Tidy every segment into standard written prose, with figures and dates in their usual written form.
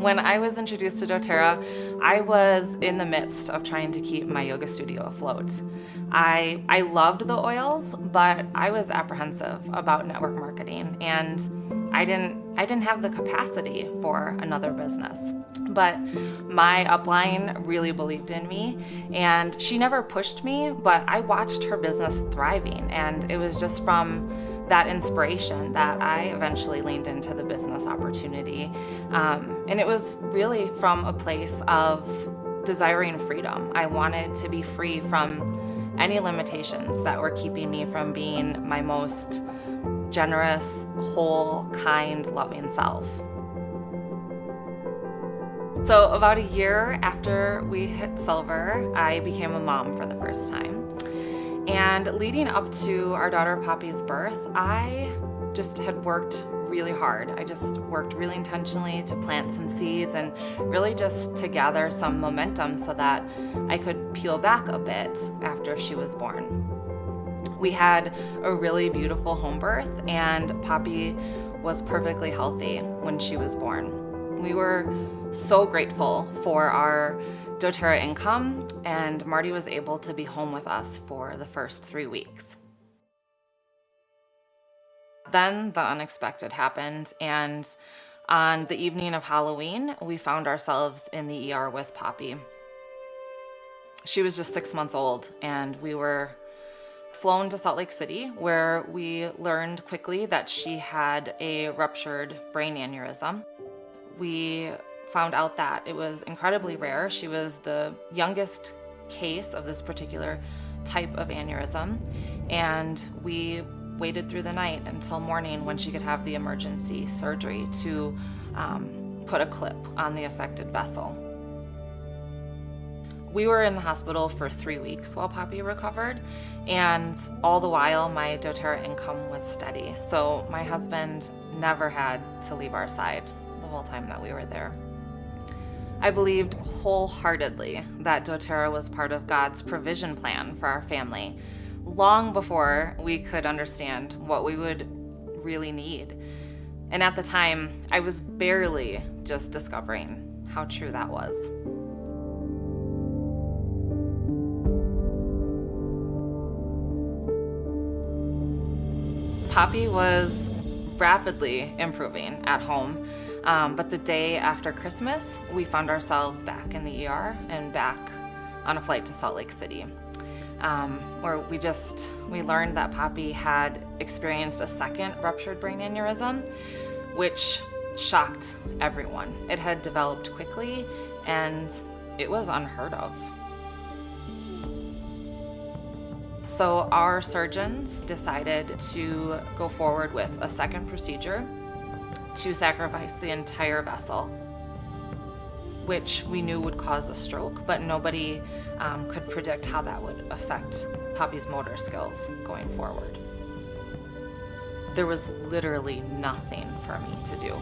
When I was introduced to doTERRA, I was in the midst of trying to keep my yoga studio afloat. I loved the oils, but I was apprehensive about network marketing, and I didn't have the capacity for another business. But my upline really believed in me, and she never pushed me, but I watched her business thriving, and it was just from that inspiration that I eventually leaned into the business opportunity. And it was really from a place of desiring freedom. I wanted to be free from any limitations that were keeping me from being my most generous, whole, kind, loving self. So about a year after we hit silver, I became a mom for the first time. And leading up to our daughter Poppy's birth, I just had worked really hard. I just worked really intentionally to plant some seeds and really just to gather some momentum so that I could peel back a bit after she was born. We had a really beautiful home birth, and Poppy was perfectly healthy when she was born. We were so grateful for our doTERRA income, and Marty was able to be home with us for the first 3 weeks. Then the unexpected happened, and on the evening of Halloween, we found ourselves in the ER with Poppy. She was just 6 months old, and we were flown to Salt Lake City, where we learned quickly that she had a ruptured brain aneurysm. We found out that it was incredibly rare. She was the youngest case of this particular type of aneurysm, and we waited through the night until morning when she could have the emergency surgery to put a clip on the affected vessel. We were in the hospital for 3 weeks while Poppy recovered, and all the while my doTERRA income was steady. So my husband never had to leave our side the whole time that we were there. I believed wholeheartedly that doTERRA was part of God's provision plan for our family, long before we could understand what we would really need. And at the time, I was barely just discovering how true that was. Poppy was rapidly improving at home. But the day after Christmas, we found ourselves back in the ER and back on a flight to Salt Lake City, where we learned that Poppy had experienced a second ruptured brain aneurysm, which shocked everyone. It had developed quickly, and it was unheard of. So our surgeons decided to go forward with a second procedure to sacrifice the entire vessel, which we knew would cause a stroke, but nobody could predict how that would affect Poppy's motor skills going forward. There was literally nothing for me to do.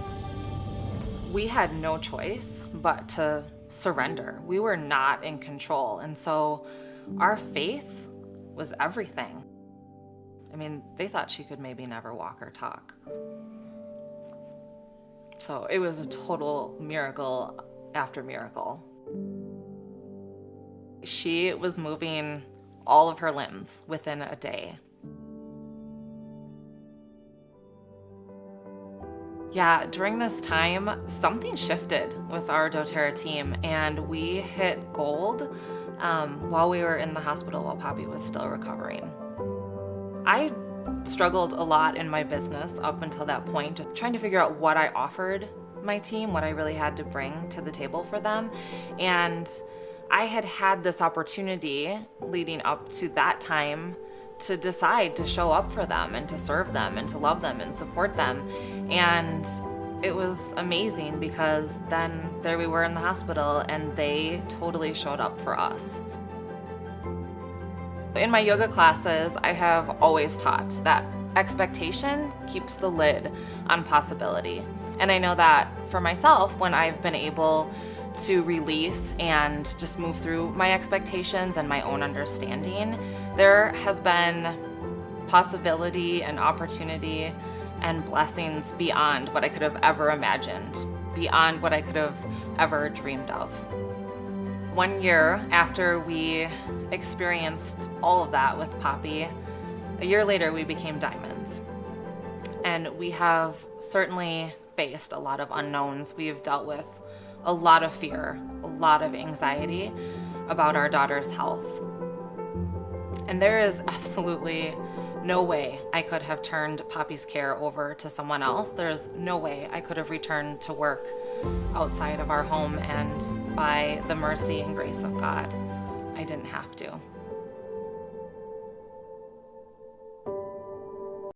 We had no choice but to surrender. We were not in control, and so our faith was everything. I mean, they thought she could maybe never walk or talk. So it was a total miracle after miracle. She was moving all of her limbs within a day. Yeah, during this time, something shifted with our doTERRA team, and we hit gold while we were in the hospital while Poppy was still recovering. I struggled a lot in my business up until that point, just trying to figure out what I offered my team, what I really had to bring to the table for them. And I had this opportunity leading up to that time to decide to show up for them and to serve them and to love them and support them. And it was amazing because then there we were in the hospital and they totally showed up for us. In my yoga classes, I have always taught that expectation keeps the lid on possibility. And I know that for myself, when I've been able to release and just move through my expectations and my own understanding, there has been possibility and opportunity and blessings beyond what I could have ever imagined, beyond what I could have ever dreamed of. 1 year after we experienced all of that with Poppy, a year later we became diamonds. And we have certainly faced a lot of unknowns. We've dealt with a lot of fear, a lot of anxiety about our daughter's health. And there is absolutely no way I could have turned Poppy's care over to someone else. There's no way I could have returned to work outside of our home, and by the mercy and grace of God, I didn't have to.